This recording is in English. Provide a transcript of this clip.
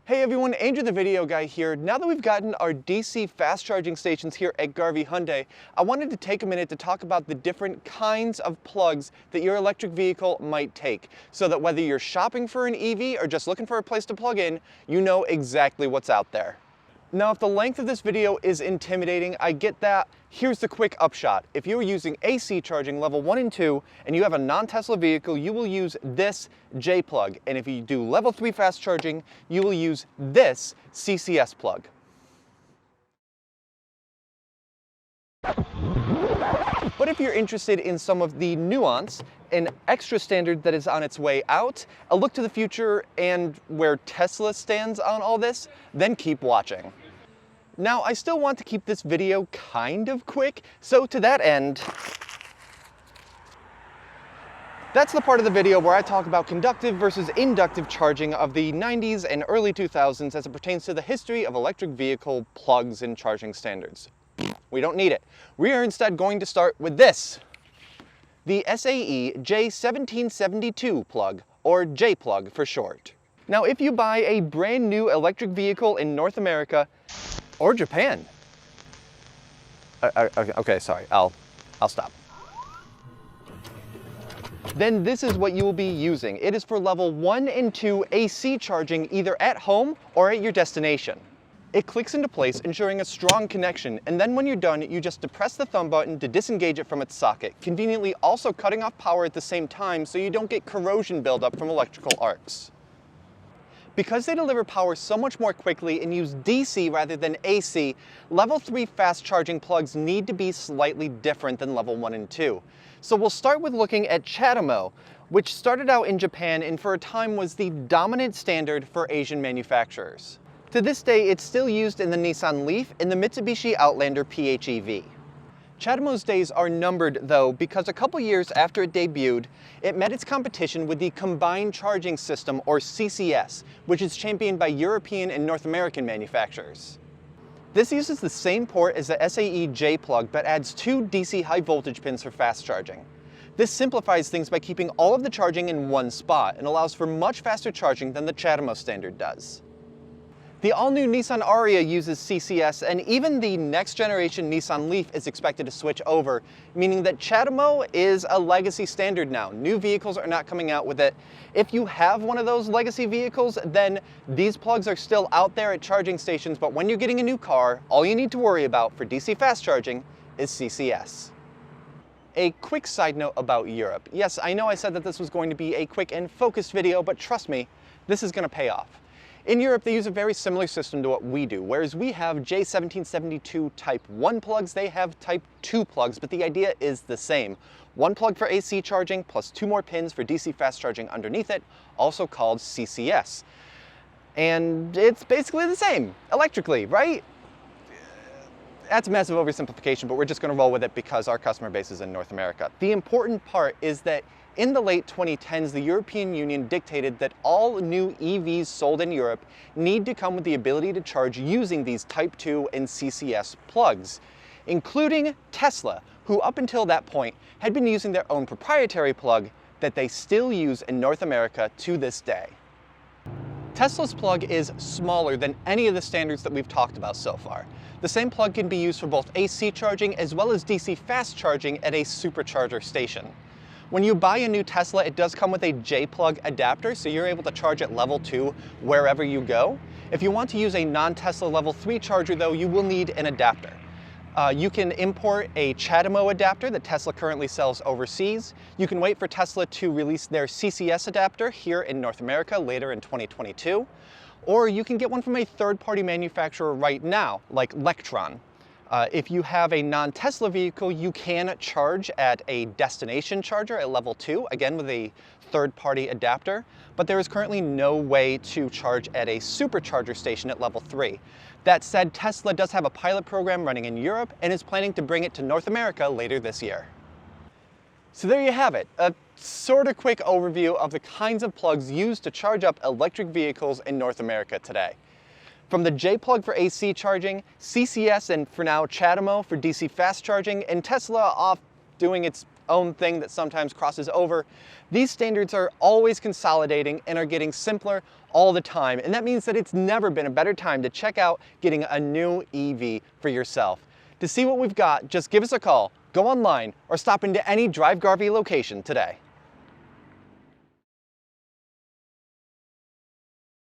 Hey everyone, Andrew the Video Guy here. Now that we've gotten our DC fast charging stations here at Garvey Hyundai, I wanted to take a minute to talk about the different kinds of plugs that your electric vehicle might take, so that whether you're shopping for an EV or just looking for a place to plug in, you know exactly what's out there. Now, if the length of this video is intimidating, I get that. Here's the quick upshot. If you're using AC charging level 1 and 2 and you have a non-Tesla vehicle, you will use this J plug. And if you do level 3 fast charging, you will use this CCS plug. But if you're interested in some of the nuance, an extra standard that is on its way out, a look to the future, and where Tesla stands on all this, then keep watching. Now, I still want to keep this video kind of quick, so to that end, that's the part of the video where I talk about conductive versus inductive charging of the 90s and early 2000s as it pertains to the history of electric vehicle plugs and charging standards. We don't need it. We are instead going to start with this, the SAE J1772 plug, or J plug for short. Now, if you buy a brand new electric vehicle in North America, or Japan, okay, sorry, I'll stop. Then this is what you will be using. It is for level 1 and 2 AC charging either at home or at your destination. It clicks into place, ensuring a strong connection, and then when you're done, you just depress the thumb button to disengage it from its socket, conveniently also cutting off power at the same time so you don't get corrosion buildup from electrical arcs. Because they deliver power so much more quickly and use DC rather than AC, level 3 fast charging plugs need to be slightly different than level 1 and 2. So we'll start with looking at CHAMO, which started out in Japan and for a time was the dominant standard for Asian manufacturers. To this day, it's still used in the Nissan Leaf and the Mitsubishi Outlander PHEV. CHAMO's days are numbered though, because a couple years after it debuted, it met its competition with the Combined Charging System, or CCS, which is championed by European and North American manufacturers. This uses the same port as the SAE J plug, but adds 2 DC high voltage pins for fast charging. This simplifies things by keeping all of the charging in one spot and allows for much faster charging than the CHAMO standard does. The all-new Nissan Ariya uses CCS, and even the next-generation Nissan Leaf is expected to switch over, meaning that CHAMO is a legacy standard now. New vehicles are not coming out with it. If you have one of those legacy vehicles, then these plugs are still out there at charging stations, but when you're getting a new car, all you need to worry about for DC fast charging is CCS. A quick side note about Europe. Yes, I know I said that this was going to be a quick and focused video, but trust me, this is going to pay off. In Europe, they use a very similar system to what we do. Whereas we have J1772 Type 1 plugs, they have Type 2 plugs, but the idea is the same. One plug for AC charging, plus 2 more pins for DC fast charging underneath it, also called CCS. And it's basically the same, electrically, right? That's a massive oversimplification, but we're just going to roll with it because our customer base is in North America. The important part is that in the late 2010s, the European Union dictated that all new EVs sold in Europe need to come with the ability to charge using these Type 2 and CCS plugs, including Tesla, who up until that point had been using their own proprietary plug that they still use in North America to this day. Tesla's plug is smaller than any of the standards that we've talked about so far. The same plug can be used for both AC charging as well as DC fast charging at a supercharger station. When you buy a new Tesla, it does come with a J-plug adapter, so you're able to charge at level 2 wherever you go. If you want to use a non-Tesla level 3 charger though, you will need an adapter. You can import a CHAMO adapter that Tesla currently sells overseas. You can wait for Tesla to release their CCS adapter here in North America later in 2022. Or you can get one from a third-party manufacturer right now, like Lectron. If you have a non-Tesla vehicle, you can charge at a destination charger at level 2, again with a third-party adapter, but there is currently no way to charge at a supercharger station at level 3. That said, Tesla does have a pilot program running in Europe and is planning to bring it to North America later this year. So there you have it, a sort of quick overview of the kinds of plugs used to charge up electric vehicles in North America today. From the J plug for AC charging, CCS and for now CHAMO for DC fast charging, and Tesla off doing its own thing that sometimes crosses over, these standards are always consolidating and are getting simpler, all the time, and that means that it's never been a better time to check out getting a new EV for yourself. To see what we've got, just give us a call, go online, or stop into any Drive Garvey location today.